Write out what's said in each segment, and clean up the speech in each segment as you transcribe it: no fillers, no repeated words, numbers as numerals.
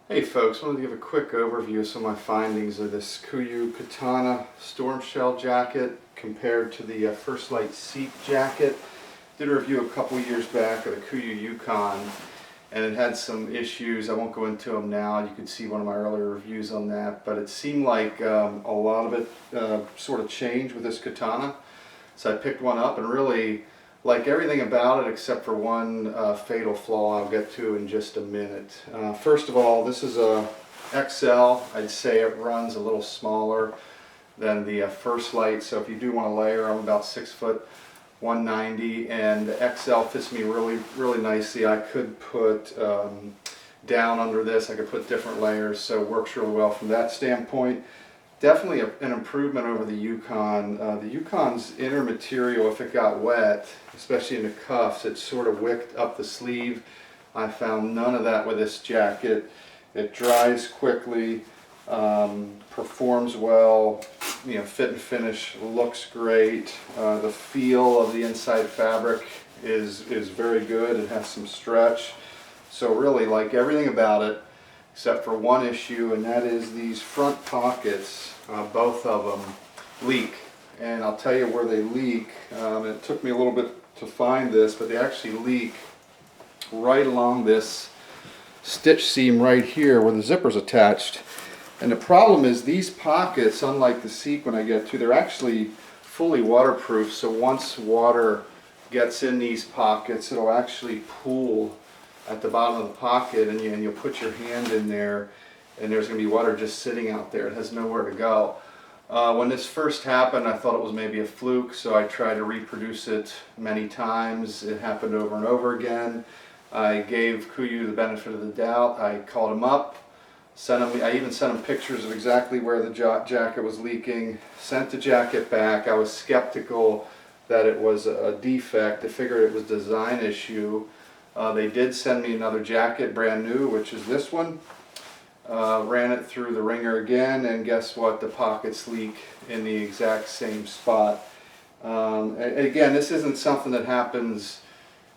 Hey folks, I wanted to give a quick overview of some of my findings of this Kuiu Kutana Storm Shell jacket compared to the First Lite SEAK jacket. Did a review a couple years back of the Kuiu Yukon, and it had some issues. I won't go into them now. You can see one of my earlier reviews on that, but it seemed like a lot of it sort of changed with this Kutana. So I picked one up and really like everything about it except for one fatal flaw I'll get to in just a minute. First of all, this is a XL. I'd say it runs a little smaller than the First Lite, so if you do want to layer, I'm about 6 foot 190, and the XL fits me really nicely. I could put down under this, I could put different layers, so it works really well from that standpoint. Definitely an improvement over the Yukon. The Yukon's inner material, if it got wet, especially in the cuffs, it sort of wicked up the sleeve. I found none of that with this jacket. It dries quickly, performs well, fit and finish looks great. The feel of the inside fabric is very good. It has some stretch. So really like everything about it, except for one issue, and that is these front pockets, both of them leak. And I'll tell you where they leak. It took me a little bit to find this, but they actually leak right along this stitch seam right here where the zipper's attached. And the problem is these pockets, unlike the SEAK when I get to, they're actually fully waterproof, so once water gets in these pockets, it'll actually pool at the bottom of the pocket, and you'll put your hand in there and there's going to be water just sitting out there. It has nowhere to go. When this first happened, I thought it was maybe a fluke, so I tried to reproduce it many times. It happened over and over again. I gave Kuiu the benefit of the doubt. I called him up, I even sent him pictures of exactly where the jacket was leaking, sent the jacket back. I was skeptical that it was a defect. I figured it was a design issue. They did send me another jacket, brand new, which is this one. Ran it through the wringer again, and guess what? The pockets leak in the exact same spot. Again, this isn't something that happens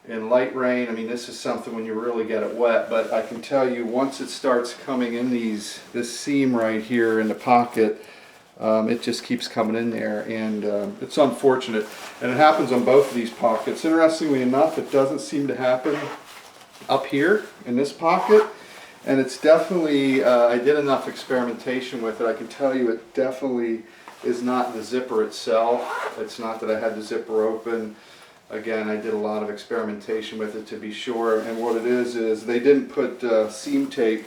in light rain. I mean, this is something when you really get it wet, but I can tell you once it starts coming in this seam right here in the pocket, it just keeps coming in there, and it's unfortunate, and it happens on both of these pockets. Interestingly enough, it doesn't seem to happen up here in this pocket, and it's definitely, I did enough experimentation with it. I can tell you it definitely is not the zipper itself. It's not that I had the zipper open. Again, I did a lot of experimentation with it to be sure, and what it is they didn't put seam tape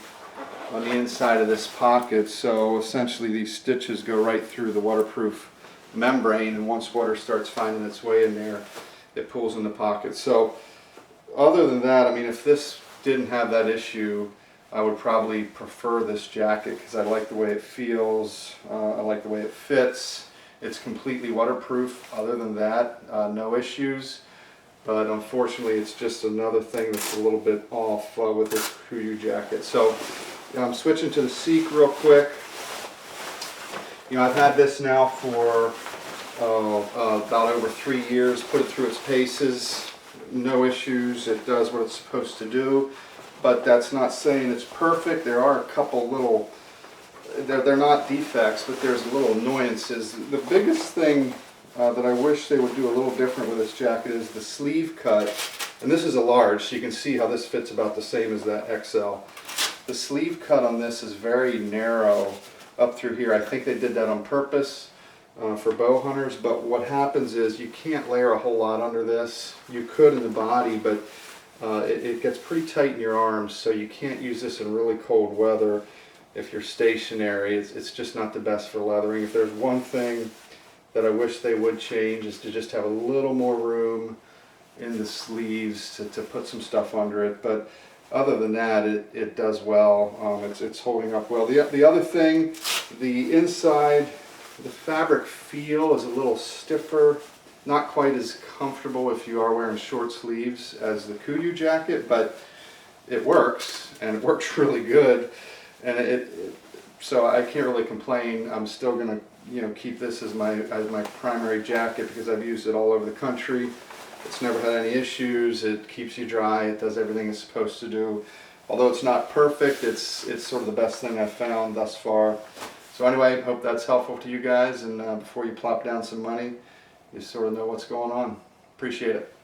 on the inside of this pocket, so essentially these stitches go right through the waterproof membrane, and once water starts finding its way in there, it pulls in the pocket. So other than that, I mean, if this didn't have that issue, I would probably prefer this jacket because I like the way it feels, I like the way it fits. It's completely waterproof. Other than that, no issues. But unfortunately, it's just another thing that's a little bit off with this Kuiu jacket. So I'm switching to the SEAK real quick. I've had this now for about over 3 years. Put it through its paces, no issues. It does what it's supposed to do. But that's not saying it's perfect. There are a couple little, they're not defects, but there's little annoyances. The biggest thing that I wish they would do a little different with this jacket is the sleeve cut. And this is a large, so you can see how this fits about the same as that XL. The sleeve cut on this is very narrow up through here. I think they did that on purpose for bow hunters, but what happens is you can't layer a whole lot under this. You could in the body, but it gets pretty tight in your arms, so you can't use this in really cold weather. If you're stationary, it's just not the best for leathering. If there's one thing that I wish they would change is to just have a little more room in the sleeves to put some stuff under it. But other than that, it does well. It's holding up well. The other thing, the inside, the fabric feel is a little stiffer. Not quite as comfortable if you are wearing short sleeves as the Kuiu jacket, but it works, and it works really good. And so I can't really complain. I'm still going to keep this as my primary jacket because I've used it all over the country. It's never had any issues. It keeps you dry. It does everything it's supposed to do. although it's not perfect, it's sort of the best thing I've found thus far. So anyway, hope that's helpful to you guys, and before you plop down some money, you sort of know what's going on. Appreciate it.